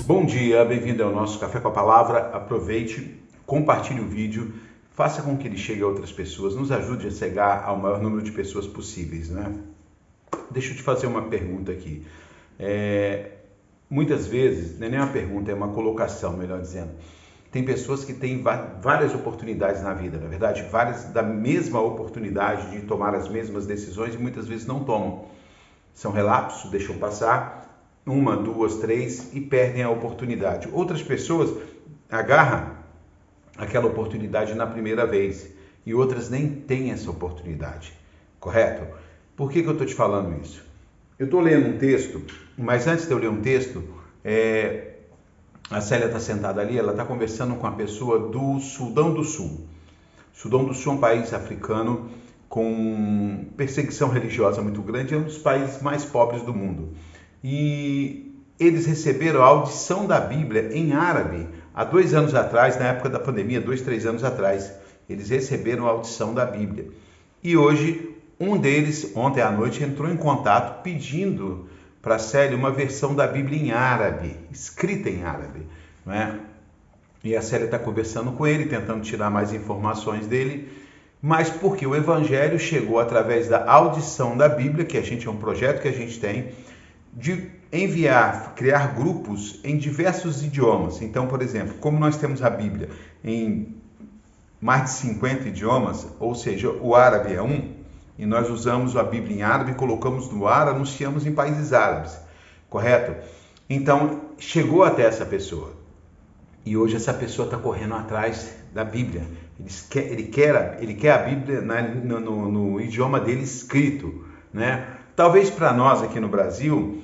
Bom dia, bem-vindo ao nosso Café com a Palavra. Aproveite, compartilhe o vídeo, faça com que ele chegue a outras pessoas, nos ajude a chegar ao maior número de pessoas possíveis, né? Deixa eu te fazer uma pergunta aqui. Muitas vezes, não é nem uma pergunta, é uma colocação, melhor dizendo. Tem pessoas que têm várias oportunidades na vida, na verdade, várias da mesma oportunidade de tomar as mesmas decisões e muitas vezes não tomam. São relapsos, deixam passar, 1, 2, 3 e perdem a oportunidade. Outras pessoas agarram aquela oportunidade na primeira vez e outras nem têm essa oportunidade, correto? Por que eu estou te falando isso? Eu estou lendo um texto, mas antes de eu ler um texto, a Célia está sentada ali, ela está conversando com a pessoa do Sudão do Sul. Sudão do Sul é um país africano com perseguição religiosa muito grande, é um dos países mais pobres do mundo. E eles receberam a audição da Bíblia em árabe há 2 anos atrás, na época da pandemia, 2, 3 anos atrás. Eles receberam a audição da Bíblia. E hoje, um deles, ontem à noite, entrou em contato pedindo para a Célia uma versão da Bíblia em árabe, escrita em árabe, não é? E a Célia está conversando com ele, tentando tirar mais informações dele, mas porque o Evangelho chegou através da audição da Bíblia, que é um projeto que a gente tem, de enviar, criar grupos em diversos idiomas. Então, por exemplo, como nós temos a Bíblia em mais de 50 idiomas, ou seja, o árabe é um, e nós usamos a Bíblia em árabe, colocamos no ar, anunciamos em países árabes, correto? Então, chegou até essa pessoa. E hoje essa pessoa está correndo atrás da Bíblia. Ele quer a Bíblia no idioma dele escrito, né? Talvez para nós aqui no Brasil,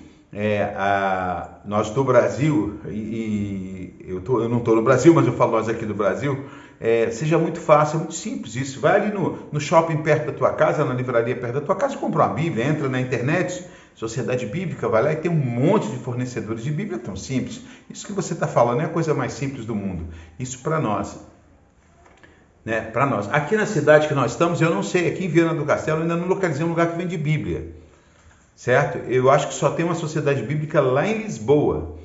nós do Brasil, eu não estou no Brasil, mas eu falo nós aqui do Brasil, seja muito fácil, muito simples isso. Vai ali no shopping perto da tua casa, na livraria perto da tua casa, compra uma Bíblia, entra na internet, Sociedade Bíblica, vai lá e tem um monte de fornecedores de Bíblia tão simples. Isso que você está falando é a coisa mais simples do mundo. Isso para nós. Né? Para nós. Aqui na cidade que nós estamos, eu não sei, aqui em Viana do Castelo, eu ainda não localizei um lugar que vende Bíblia. Certo? Eu acho que só tem uma sociedade bíblica lá em Lisboa.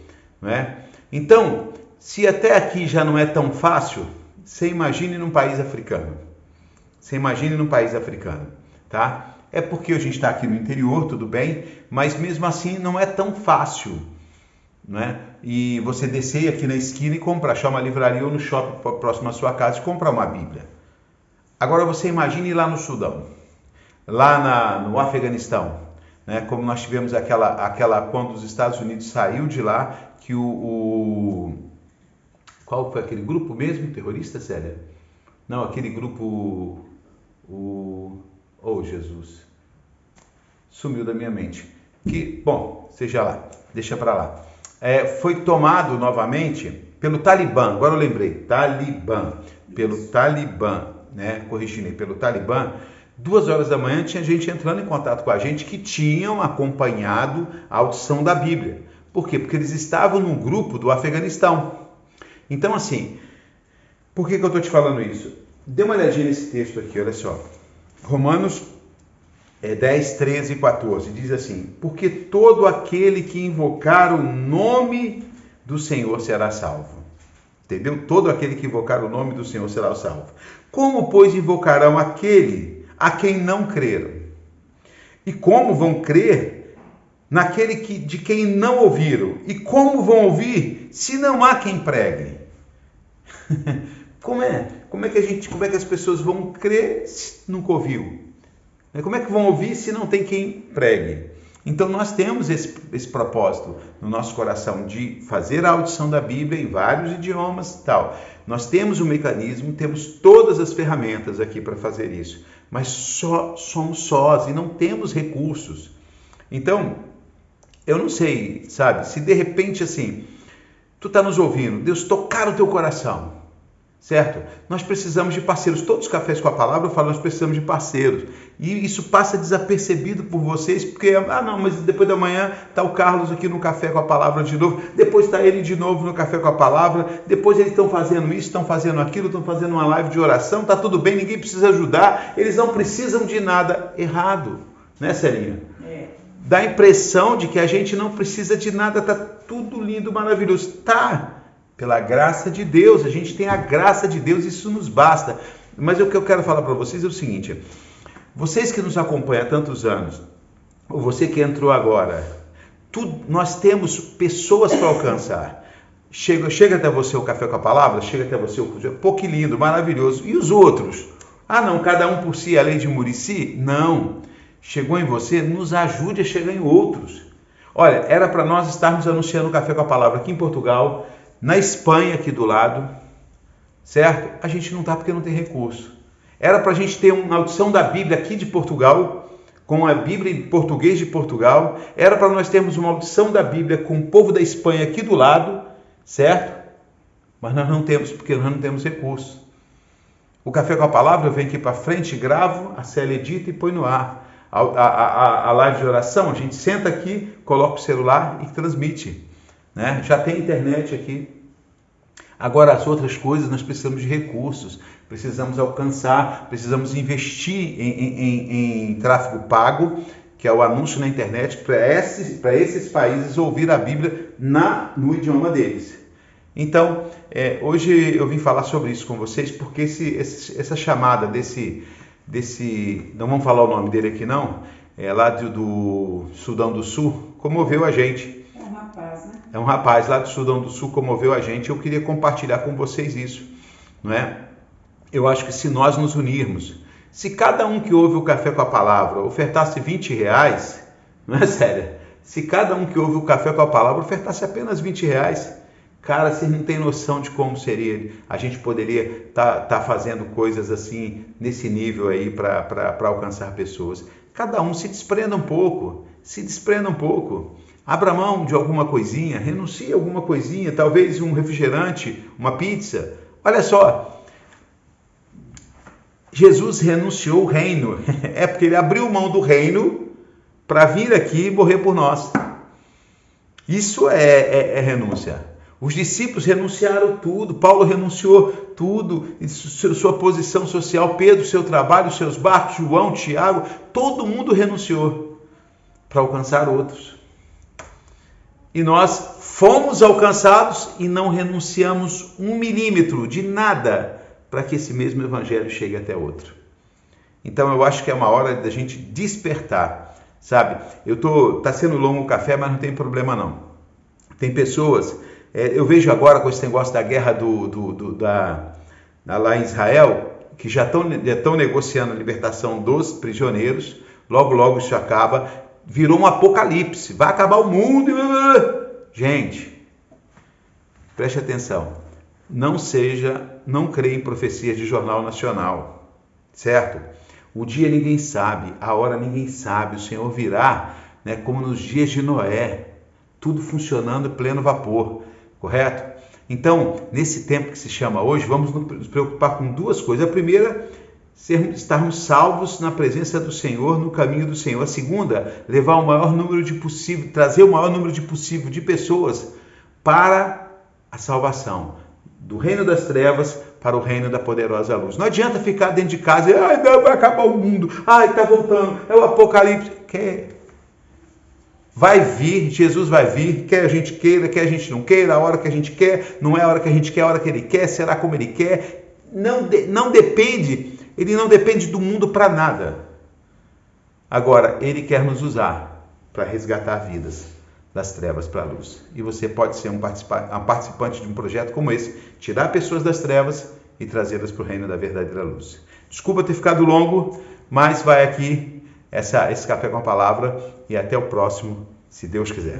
Né? Então, se até aqui já não é tão fácil, você imagine num país africano. Você imagine num país africano. Tá? É porque a gente está aqui no interior, tudo bem, mas mesmo assim não é tão fácil. Né? E você descer aqui na esquina e comprar, achar uma livraria ou no shopping próximo à sua casa e comprar uma Bíblia. Agora você imagine ir lá no Sudão, lá no Afeganistão, né? Como nós tivemos aquela quando os Estados Unidos saiu de lá, que qual foi aquele grupo mesmo, terrorista, Célia? Não, aquele grupo, Jesus, sumiu da minha mente. Bom, seja lá, deixa para lá. Foi tomado novamente pelo Talibã, agora eu lembrei, pelo Talibã, né? Corrigindo, pelo Talibã. 2 horas da manhã tinha gente entrando em contato com a gente que tinham acompanhado a audição da Bíblia. Por quê? Porque eles estavam num grupo do Afeganistão. Então, assim, por que eu estou te falando isso? Dê uma olhadinha nesse texto aqui, olha só. Romanos 10, 13 e 14, diz assim: porque todo aquele que invocar o nome do Senhor será salvo. Entendeu? Todo aquele que invocar o nome do Senhor será salvo. Como, pois, invocarão aquele a quem não creram? E como vão crer naquele de quem não ouviram? E como vão ouvir se não há quem pregue? Como é que as pessoas vão crer se nunca ouviu? Como é que vão ouvir se não tem quem pregue? Então nós temos esse propósito no nosso coração de fazer a audição da Bíblia em vários idiomas e tal. Nós temos um mecanismo, temos todas as ferramentas aqui para fazer isso, mas somos sós e não temos recursos. Então, eu não sei, sabe, se de repente assim, tu está nos ouvindo, Deus tocar o teu coração, certo? Nós precisamos de parceiros. Todos os cafés com a palavra eu falo, nós precisamos de parceiros. E isso passa desapercebido por vocês, porque, mas depois da manhã está o Carlos aqui no Café com a Palavra de novo, depois está ele de novo no Café com a Palavra, depois eles estão fazendo isso, estão fazendo aquilo, estão fazendo uma live de oração, está tudo bem, ninguém precisa ajudar, eles não precisam de nada. Errado, né, Celinha? dá a impressão de que a gente não precisa de nada, tá tudo lindo, maravilhoso. Tá, pela graça de Deus, a gente tem a graça de Deus, isso nos basta. Mas o que eu quero falar para vocês é o seguinte: vocês que nos acompanham há tantos anos, ou você que entrou agora, nós temos pessoas para alcançar. Chega até você o Café com a Palavra, chega até você o pô, que lindo, maravilhoso. E os outros? Ah, não, cada um por si, a lei de Muricy? Não. Chegou em você, nos ajude a chegar em outros. Olha, era para nós estarmos anunciando o Café com a Palavra aqui em Portugal, na Espanha, aqui do lado, certo? A gente não está porque não tem recurso. Era para a gente ter uma audição da Bíblia aqui de Portugal, com a Bíblia em português de Portugal. Era para nós termos uma audição da Bíblia com o povo da Espanha aqui do lado, certo? Mas nós não temos, porque nós não temos recursos. O Café com a Palavra, eu venho aqui para frente, gravo, a Célia edita e põe no ar. A live de oração, a gente senta aqui, coloca o celular e transmite, né? Já tem internet aqui. Agora, as outras coisas, nós precisamos de recursos, precisamos alcançar, precisamos investir em tráfego pago, que é o anúncio na internet, para esses países ouvir a Bíblia no idioma deles. Então, hoje eu vim falar sobre isso com vocês, porque essa chamada desse, não vamos falar o nome dele aqui não, lá do Sudão do Sul, comoveu a gente. É um rapaz, né? É um rapaz lá do Sudão do Sul, comoveu a gente. Eu queria compartilhar com vocês isso, não é? Eu acho que se nós nos unirmos, se cada um que ouve o Café com a Palavra ofertasse R$20, não é sério? Se cada um que ouve o Café com a Palavra ofertasse apenas R$20, cara, vocês não têm noção de como seria. A gente poderia tá fazendo coisas assim, nesse nível aí, para alcançar pessoas. Cada um se desprenda um pouco, abra mão de alguma coisinha, renuncie a alguma coisinha, talvez um refrigerante, uma pizza. Olha só, Jesus renunciou o reino, é porque ele abriu mão do reino para vir aqui e morrer por nós. Isso é renúncia. Os discípulos renunciaram tudo, Paulo renunciou tudo, sua posição social, Pedro, seu trabalho, seus barcos, João, Tiago, todo mundo renunciou para alcançar outros. E nós fomos alcançados e não renunciamos 1 milímetro de nada para que esse mesmo evangelho chegue até outro. Então eu acho que é uma hora da gente despertar, sabe? Tá sendo longo o café, mas não tem problema não. Tem pessoas, eu vejo agora com esse negócio da guerra lá em Israel, que já estão negociando a libertação dos prisioneiros, logo isso acaba, virou um apocalipse, vai acabar o mundo. Gente, preste atenção, não creia em profecias de jornal nacional, certo? O dia ninguém sabe, a hora ninguém sabe, o Senhor virá, né, como nos dias de Noé, tudo funcionando em pleno vapor, correto? Então, nesse tempo que se chama hoje, vamos nos preocupar com duas coisas. A primeira, estarmos salvos na presença do Senhor, no caminho do Senhor. A segunda, trazer o maior número de possível de pessoas para a salvação, do reino das trevas para o reino da poderosa luz. Não adianta ficar dentro de casa e, não, vai acabar o mundo, está voltando, é o apocalipse. Vai vir, Jesus vai vir, quer a gente queira, quer a gente não queira, a hora que a gente quer, não é a hora que a gente quer, a hora que ele quer, será como ele quer. Ele não depende do mundo para nada. Agora, ele quer nos usar para resgatar vidas das trevas para a luz. E você pode ser um participante de um projeto como esse, tirar pessoas das trevas e trazê-las para o reino da verdadeira luz. Desculpa ter ficado longo, mas vai aqui esse Café com a Palavra e até o próximo, se Deus quiser.